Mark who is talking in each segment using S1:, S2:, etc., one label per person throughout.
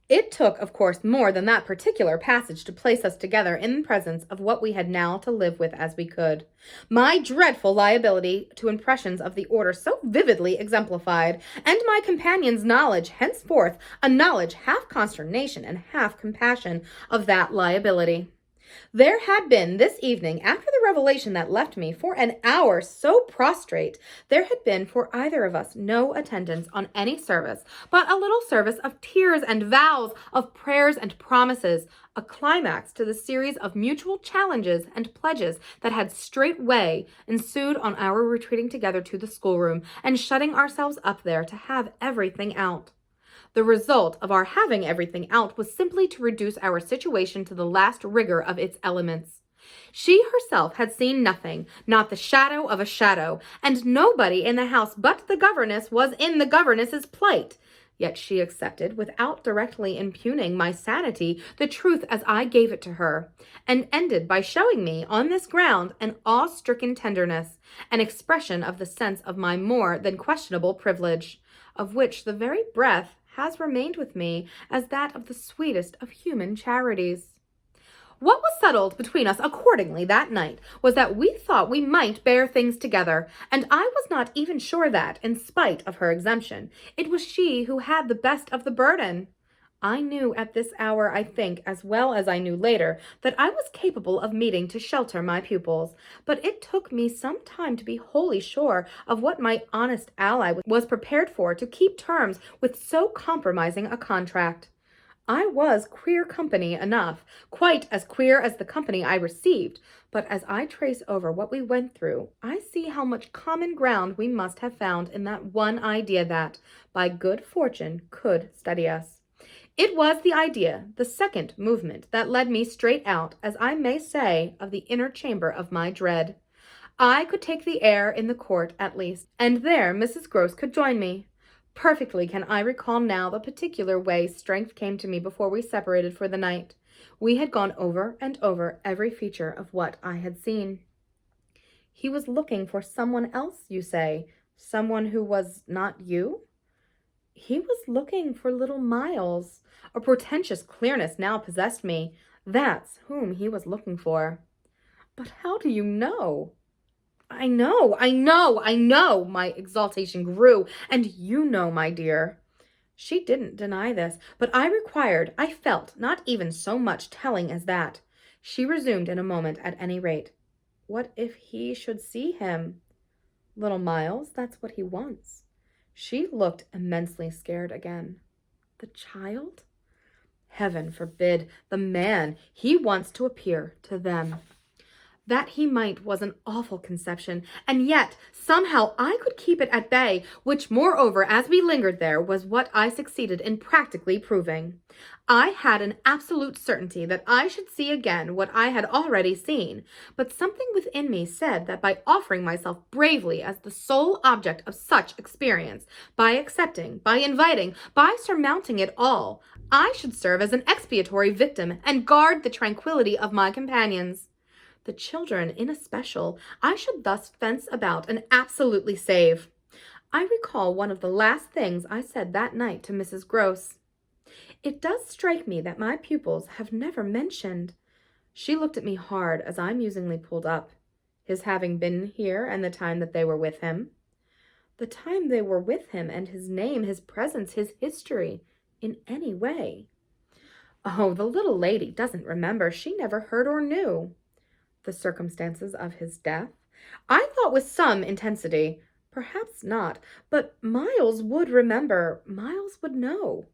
S1: It took, of course, more than that particular passage to place us together in presence of what we had now to live with as we could. My dreadful liability to impressions of the order so vividly exemplified, and my companion's knowledge henceforth, a knowledge half consternation and half compassion of that liability. There had been this evening, after the revelation that left me for an hour so prostrate, there had been for either of us no attendance on any service, but a little service of tears and vows, of prayers and promises, a climax to the series of mutual challenges and pledges that had straightway ensued on our retreating together to the schoolroom and shutting ourselves up there to have everything out. The result of our having everything out was simply to reduce our situation to the last rigor of its elements. She herself had seen nothing, not the shadow of a shadow, and nobody in the house but the governess was in the governess's plight. Yet she accepted, without directly impugning my sanity, the truth as I gave it to her, and ended by showing me, on this ground, an awe-stricken tenderness, an expression of the sense of my more than questionable privilege, of which the very breath has remained with me as that of the sweetest of human charities. What was settled between us accordingly that night was that we thought we might bear things together, and I was not even sure that, in spite of her exemption, it was she who had the best of the burden. I knew at this hour, I think, as well as I knew later, that I was capable of meeting to shelter my pupils, but it took me some time to be wholly sure of what my honest ally was prepared for to keep terms with so compromising a contract. I was queer company enough, quite as queer as the company I received, but as I trace over what we went through, I see how much common ground we must have found in that one idea that, by good fortune, could steady us. It was the idea, the second movement, that led me straight out, as I may say, of the inner chamber of my dread. I could take the air in the court, at least, and there Mrs. Grose could join me. Perfectly can I recall now the particular way strength came to me before we separated for the night. We had gone over and over every feature of what I had seen. He was looking for someone else, you say, someone who was not you? He was looking for little Miles. A portentous clearness now possessed me. That's whom he was looking for. But how do you know? I know, my exaltation grew, and you know, my dear. She didn't deny this, but I felt, not even so much telling as that. She resumed in a moment, at any rate. What if he should see him? Little Miles, that's what he wants. She looked immensely scared again. The child? Heaven forbid. The man. He wants to appear to them. That he might was an awful conception, and yet somehow I could keep it at bay, which, moreover, as we lingered there, was what I succeeded in practically proving. I had an absolute certainty that I should see again what I had already seen, but something within me said that by offering myself bravely as the sole object of such experience, by accepting, by inviting, by surmounting it all, I should serve as an expiatory victim and guard the tranquillity of my companions. The children in especial, I should thus fence about and absolutely save. I recall one of the last things I said that night to Mrs. Grose. It does strike me that my pupils have never mentioned. She looked at me hard as I musingly pulled up. His having been here and the time that they were with him. The time they were with him and his name, his presence, his history, in any way. Oh, the little lady doesn't remember. She never heard or knew. The circumstances of his death? I thought with some intensity. Perhaps not, but Miles would remember. Miles would know.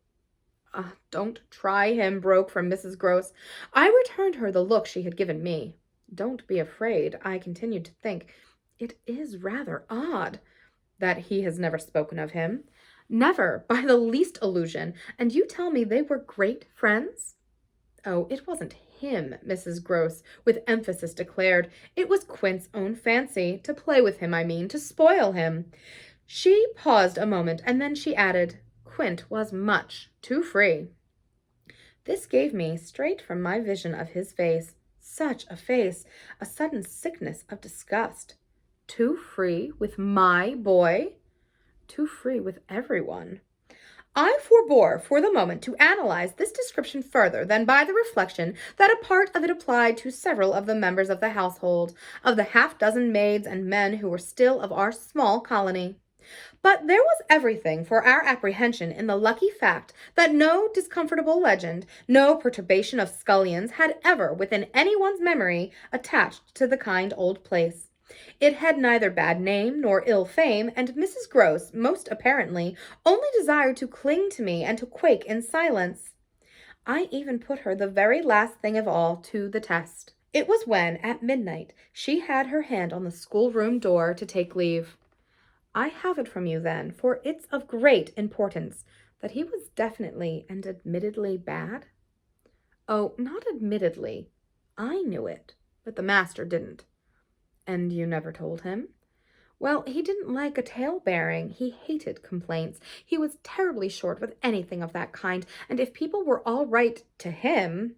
S1: Don't try him, broke from Mrs. Grose. I returned her the look she had given me. Don't be afraid, I continued to think. It is rather odd that he has never spoken of him. Never, by the least allusion. And you tell me they were great friends? Oh, it wasn't him, Mrs. Grose with emphasis declared. It was Quint's own fancy, to play with him, I mean, to spoil him. She paused a moment, and then she added, Quint was much too free. This gave me, straight from my vision of his face, such a face, a sudden sickness of disgust. Too free with my boy? Too free with everyone. I forbore for the moment to analyze this description further than by the reflection that a part of it applied to several of the members of the household, of the half-dozen maids and men who were still of our small colony. But there was everything for our apprehension in the lucky fact that no discomfortable legend, no perturbation of scullions had ever within anyone's memory attached to the kind old place. It had neither bad name nor ill fame, and Mrs. Grose, most apparently, only desired to cling to me and to quake in silence. I even put her the very last thing of all to the test. It was when, at midnight, she had her hand on the schoolroom door to take leave. I have it from you then, for it's of great importance, that he was definitely and admittedly bad. Oh, not admittedly. I knew it, but the master didn't. And you never told him? Well, he didn't like a tale-bearing. He hated complaints. He was terribly short with anything of that kind, and if people were all right to him,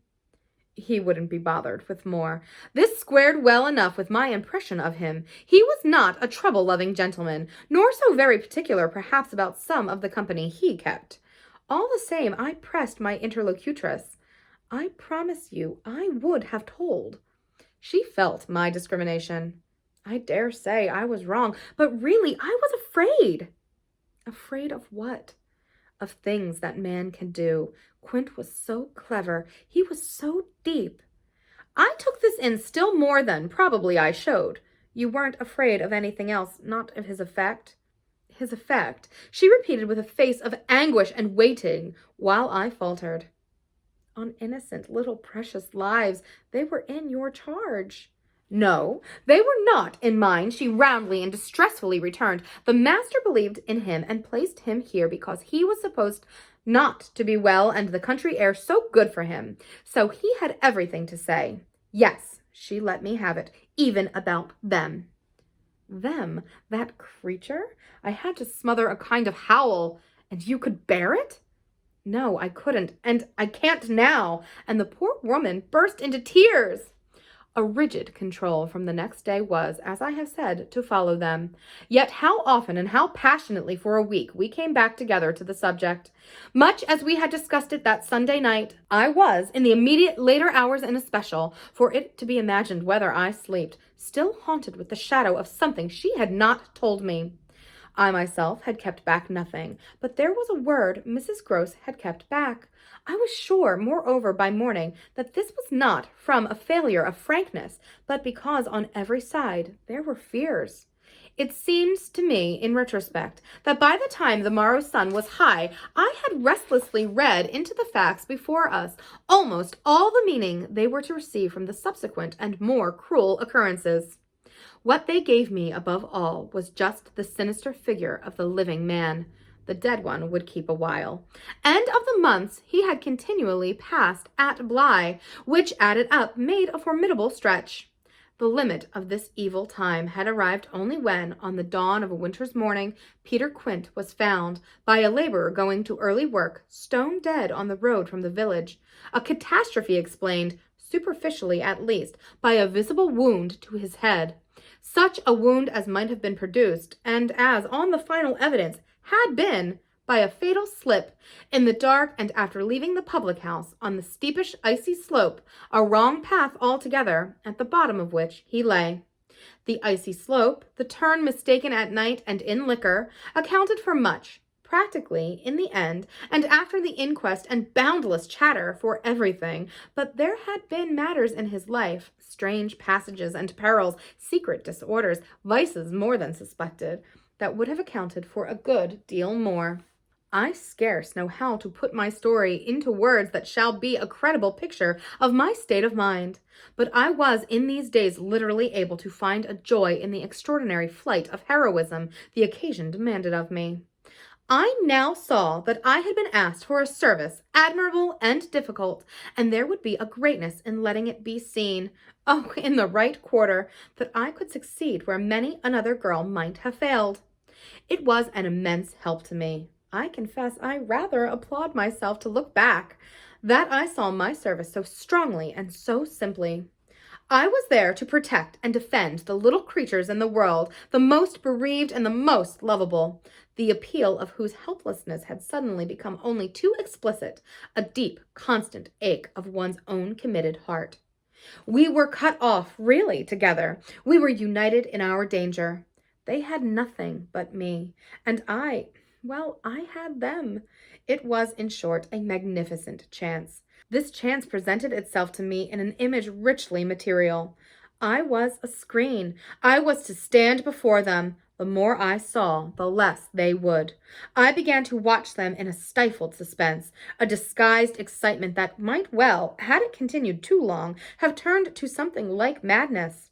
S1: he wouldn't be bothered with more. This squared well enough with my impression of him. He was not a trouble-loving gentleman, nor so very particular perhaps about some of the company he kept. All the same, I pressed my interlocutress. I promise you I would have told. She felt my discrimination. I dare say I was wrong, but really I was afraid. Afraid of what? Of things that man can do. Quint was so clever. He was so deep. I took this in still more than probably I showed. You weren't afraid of anything else, not of his effect? His effect, she repeated with a face of anguish and waiting, while I faltered. On innocent little precious lives, they were in your charge. No, they were not in mine, she roundly and distressfully returned. The master believed in him and placed him here because he was supposed not to be well and the country air so good for him. So he had everything to say. Yes, she let me have it, even about them. Them? That creature? I had to smother a kind of howl. And you could bear it? No, I couldn't, and I can't now, and the poor woman burst into tears. A rigid control from the next day was, as I have said, to follow them. Yet how often and how passionately for a week we came back together to the subject. Much as we had discussed it that Sunday night, I was, in the immediate later hours in especial, for it to be imagined whether I slept, still haunted with the shadow of something she had not told me. I myself had kept back nothing, but there was a word Mrs. Grose had kept back. I was sure, moreover, by morning, that this was not from a failure of frankness, but because on every side there were fears. It seems to me, in retrospect, that by the time the morrow's sun was high, I had restlessly read into the facts before us almost all the meaning they were to receive from the subsequent and more cruel occurrences. What they gave me above all was just the sinister figure of the living man. The dead one would keep a while. And of the months he had continually passed at Bly, which added up made a formidable stretch. The limit of this evil time had arrived only when, on the dawn of a winter's morning, Peter Quint was found, by a laborer going to early work, stone dead on the road from the village. A catastrophe explained, superficially at least, by a visible wound to his head. Such a wound as might have been produced, and as, on the final evidence, had been, by a fatal slip, in the dark and after leaving the public house, on the steepish icy slope, a wrong path altogether, at the bottom of which he lay. The icy slope, the turn mistaken at night and in liquor, accounted for much, practically, in the end, and after the inquest and boundless chatter, for everything. But there had been matters in his life, strange passages and perils, secret disorders, vices more than suspected, that would have accounted for a good deal more. I scarce know how to put my story into words that shall be a credible picture of my state of mind, but I was in these days literally able to find a joy in the extraordinary flight of heroism the occasion demanded of me. I now saw that I had been asked for a service admirable and difficult, and there would be a greatness in letting it be seen, oh, in the right quarter, that I could succeed where many another girl might have failed. It was an immense help to me. I confess I rather applaud myself to look back, that I saw my service so strongly and so simply. I was there to protect and defend the little creatures in the world, the most bereaved and the most lovable, the appeal of whose helplessness had suddenly become only too explicit, a deep, constant ache of one's own committed heart. We were cut off, really, together. We were united in our danger. They had nothing but me, and I had them. It was, in short, a magnificent chance. This chance presented itself to me in an image richly material. I was a screen. I was to stand before them. The more I saw, the less they would. I began to watch them in a stifled suspense, a disguised excitement that might well, had it continued too long, have turned to something like madness.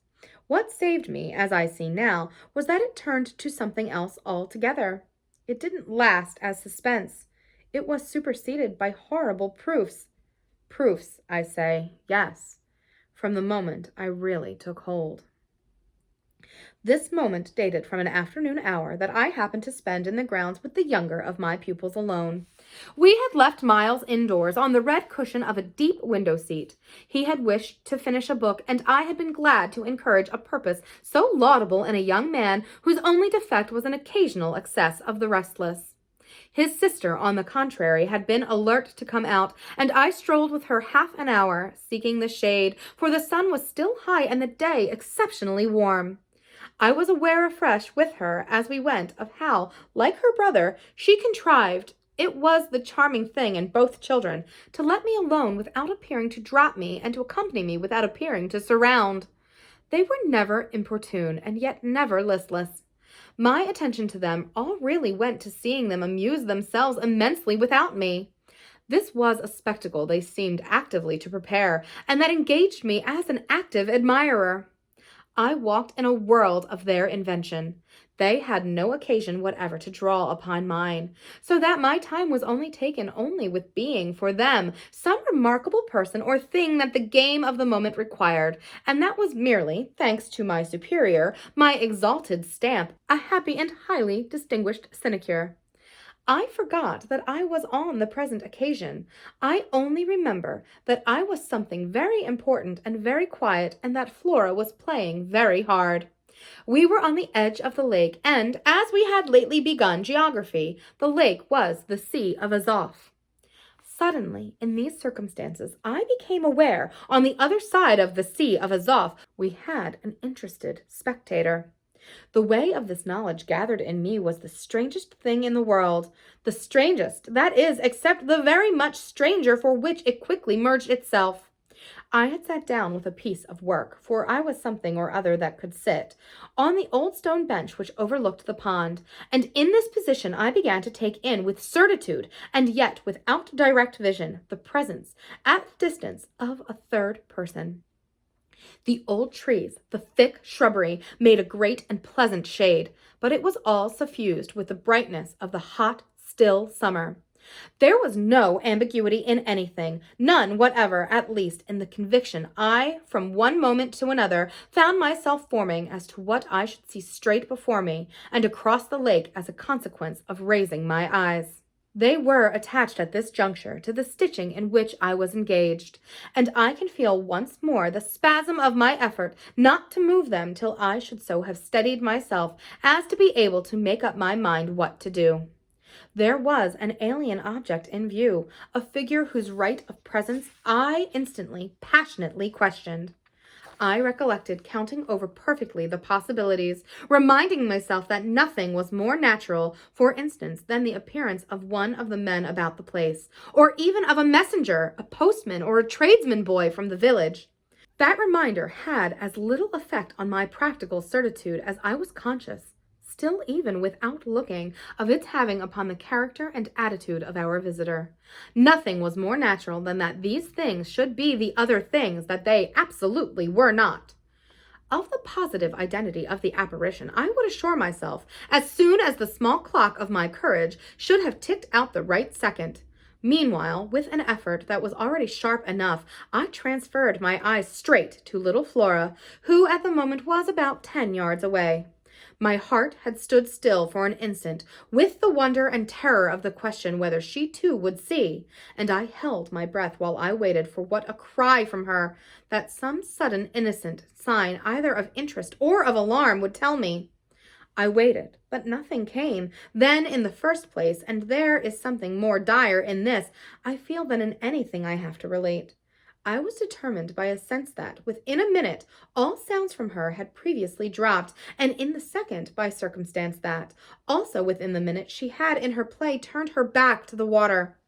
S1: What saved me, as I see now, was that it turned to something else altogether. It didn't last as suspense. It was superseded by horrible proofs. Proofs, I say, yes, from the moment I really took hold. This moment dated from an afternoon hour that I happened to spend in the grounds with the younger of my pupils alone. We had left Miles indoors on the red cushion of a deep window seat. He had wished to finish a book, and I had been glad to encourage a purpose so laudable in a young man whose only defect was an occasional excess of the restless. His sister, on the contrary, had been alert to come out, and I strolled with her half an hour, seeking the shade, for the sun was still high and the day exceptionally warm. I was aware afresh with her as we went of how, like her brother, she contrived, it was the charming thing in both children, to let me alone without appearing to drop me and to accompany me without appearing to surround. They were never importune and yet never listless. My attention to them all really went to seeing them amuse themselves immensely without me. This was a spectacle they seemed actively to prepare, and that engaged me as an active admirer. I walked in a world of their invention. They had no occasion whatever to draw upon mine, so that my time was taken only with being, for them, some remarkable person or thing that the game of the moment required, and that was merely, thanks to my superior, my exalted stamp, a happy and highly distinguished sinecure. I forgot that I was on the present occasion. I only remember that I was something very important and very quiet, and that Flora was playing very hard. We were on the edge of the lake, and, as we had lately begun geography, the lake was the Sea of Azov. Suddenly, in these circumstances, I became aware, on the other side of the Sea of Azov, we had an interested spectator. The way of this knowledge gathered in me was the strangest thing in the world. The strangest, that is, except the very much stranger for which it quickly merged itself. I had sat down with a piece of work, for I was something or other that could sit, on the old stone bench which overlooked the pond, and in this position I began to take in with certitude, and yet without direct vision, the presence, at a distance, of a third person. The old trees, the thick shrubbery, made a great and pleasant shade, but it was all suffused with the brightness of the hot, still summer. There was no ambiguity in anything, none whatever, at least in the conviction I, from one moment to another, found myself forming as to what I should see straight before me, and across the lake as a consequence of raising my eyes. They were attached at this juncture to the stitching in which I was engaged, and I can feel once more the spasm of my effort not to move them till I should so have steadied myself as to be able to make up my mind what to do. There was an alien object in view, a figure whose right of presence I instantly, passionately questioned. I recollected counting over perfectly the possibilities, reminding myself that nothing was more natural, for instance, than the appearance of one of the men about the place, or even of a messenger, a postman, or a tradesman boy from the village. That reminder had as little effect on my practical certitude as I was conscious, still even without looking, of its having upon the character and attitude of our visitor. Nothing was more natural than that these things should be the other things that they absolutely were not. Of the positive identity of the apparition, I would assure myself as soon as the small clock of my courage should have ticked out the right second. Meanwhile, with an effort that was already sharp enough, I transferred my eyes straight to little Flora, who at the moment was about 10 yards away. My heart had stood still for an instant, with the wonder and terror of the question whether she too would see, and I held my breath while I waited for what a cry from her, that some sudden innocent sign either of interest or of alarm would tell me. I waited, but nothing came. Then, in the first place, and there is something more dire in this, I feel, than in anything I have to relate, I was determined by a sense that, within a minute, all sounds from her had previously dropped, and in the second, by circumstance that, also within the minute, she had in her play turned her back to the water.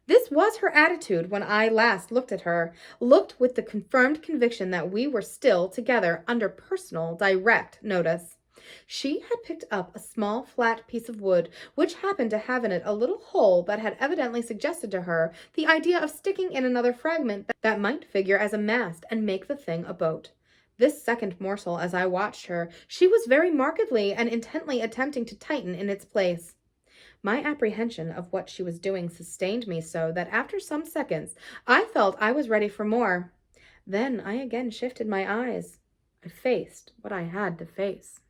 S1: This was her attitude when I last looked at her, looked with the confirmed conviction that we were still together under personal, direct notice. She had picked up a small flat piece of wood, which happened to have in it a little hole that had evidently suggested to her the idea of sticking in another fragment that might figure as a mast and make the thing a boat. This second morsel, as I watched her, she was very markedly and intently attempting to tighten in its place. My apprehension of what she was doing sustained me so that after some seconds I felt I was ready for more. Then I again shifted my eyes. I faced what I had to face.